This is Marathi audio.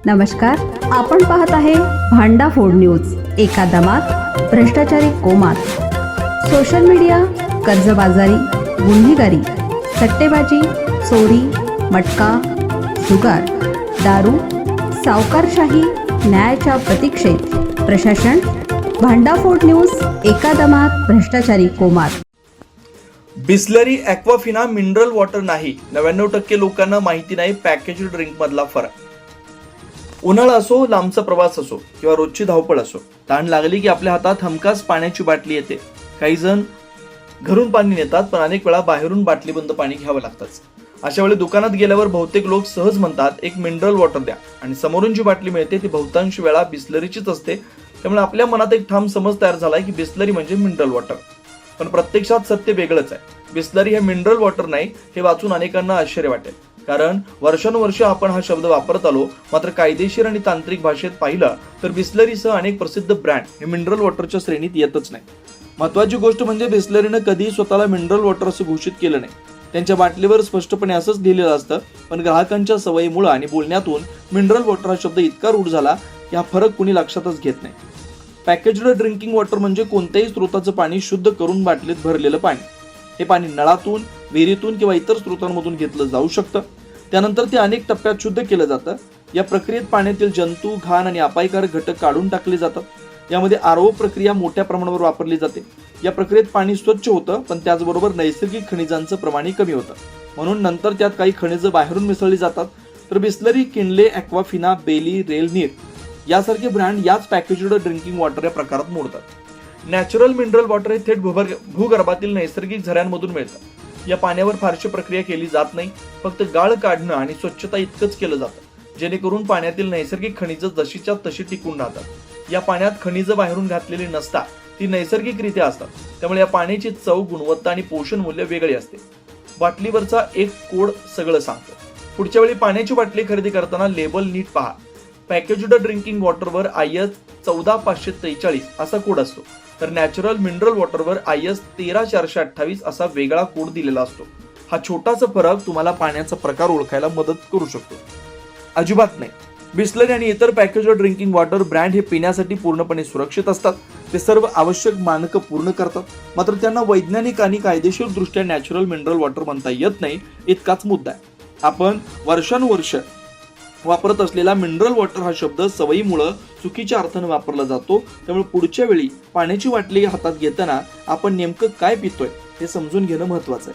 नमस्कार, आपण पाहत आहे भांडाफोड न्यूज. एका दमात भ्रष्टाचारी कोमात. सोशल मीडिया, कर्जबाजारी, गुन्हेगारी, सट्टेबाजी, चोरी, मटका, जुगार, दारू, सावकारशाही, न्यायाच्या प्रतीक्षेत प्रशासन. भांडाफोड न्यूज. एका दमात भ्रष्टाचारी कोमात. बिस्लरी ॲक्वाफिना मिनरल वॉटर नाही. 99% लोकांना माहिती नाही पॅकेज्ड ड्रिंक मधला फरक. उन्हाळा असो, लांबचा प्रवास असो किंवा रोजची धावपळ असो, तहान लागली की आपल्या हातात हमखास पाण्याची बाटली येते. काही जण घरून पाणी नेतात, पण अनेक वेळा बाहेरून बाटलीबंद पाणी घ्यावं लागतंच. अशा वेळी दुकानात गेल्यावर बहुतेक लोक सहज म्हणतात एक मिनरल वॉटर द्या, आणि समोरून जी बाटली मिळते ती बहुतांश वेळा बिस्लरीचीच असते. त्यामुळे आपल्या मनात एक ठाम समज तयार झालाय की बिस्लरी म्हणजे मिनरल वॉटर. पण प्रत्यक्षात सत्य वेगळंच आहे. बिस्लरी हे मिनरल वॉटर नाही हे वाचून अनेकांना आश्चर्य वाटेल, कारण वर्षानुवर्ष आपण हा शब्द वापरत आलो. मात्र कायदेशीर आणि तांत्रिक भाषेत पाहिलं तर बिस्लरीसह अनेक प्रसिद्ध ब्रँड हे मिनरल वॉटरच्या श्रेणीत येतच नाही. महत्वाची गोष्ट म्हणजे बिस्लरीनं कधीही स्वतःला मिनरल वॉटर असं घोषित केलं नाही. त्यांच्या बाटलीवर स्पष्टपणे असंच लिहिलेलं असतं, पण ग्राहकांच्या सवयीमुळे आणि बोलण्यातून मिनरल वॉटर हा शब्द इतका रूढ झाला की हा फरक कुणी लक्षातच घेत नाही. पॅकेज्ड ड्रिंकिंग वॉटर म्हणजे कोणत्याही स्रोताचं पाणी शुद्ध करून बाटलीत भरलेलं पाणी. हे पाणी नळातून, विहिरीतून किंवा इतर स्रोतांमधून घेतलं जाऊ शकतं. त्यानंतर ते अनेक टप्प्यात शुद्ध केलं जातं. या प्रक्रियेत पाण्यातील जंतू, घाण आणि अपायकारक घटक काढून टाकले जातात. यामध्ये आरओ प्रक्रिया मोठ्या प्रमाणावर वापरली जाते. या प्रक्रियेत पाणी स्वच्छ होतं, पण त्याचबरोबर नैसर्गिक खनिजांचं प्रमाणही कमी होतं. म्हणून नंतर त्यात काही खनिजं बाहेरून मिसळली जातात. तर बिस्लरी, किनले, ॲक्वाफिना, बेली, रेलनीर यासारखे ब्रँड याच पॅकेज्ड ड्रिंकिंग वॉटर या प्रकारात मोडतात. नॅचरल मिनरल वॉटर हे थेट भूगर्भातील नैसर्गिक झऱ्यांमधून मिळतं. या पाण्यावर फारशी प्रक्रिया केली जात नाही. फक्त गाळ काढणं आणि स्वच्छता इतकंच केलं जातं, जेणेकरून पाण्यातील नैसर्गिक खनिजं जशीच्या तशी टिकून राहतात. या पाण्यात खनिजं बाहेरून घातलेली नसतात, ती नैसर्गिकरित्या असतात. त्यामुळे या पाण्याची चव, गुणवत्ता आणि पोषण मूल्य वेगळे असते. बाटलीवरचा एक कोड सगळं सांगतो. पुढच्या वेळी पाण्याची बाटली खरेदी करताना लेबल नीट पहा. पॅकेज्ड ड्रिंकिंग वॉटरवर IS 14543 असा कोड असतो, तर नॅचरल मिनरल वॉटरवर IS 13428 असा वेगळा कोड दिलेला असतो. हा छोटासा फरक तुम्हाला पाण्याचा प्रकार ओळखायला मदत करू शकतो. अजिबात नाही. बिस्लरी आणि इतर पॅकेज्ड ड्रिंकिंग वॉटर ब्रँड हे पिण्यासाठी पूर्णपणे सुरक्षित असतात. ते सर्व आवश्यक मानकं पूर्ण करतात. मात्र त्यांना वैज्ञानिक आणि कायदेशीर दृष्ट्या नॅचरल मिनरल वॉटर म्हणता येत नाही, इतकाच मुद्दा आहे. आपण वर्षानुवर्ष वापरत असलेला मिनरल वॉटर हा शब्द सवयीमुळे चुकीच्या अर्थाने वापरला जातो. त्यामुळे पुढच्या वेळी पाण्याची बाटली हातात घेताना आपण नेमकं काय पितोय हे समजून घेणं महत्वाचं आहे.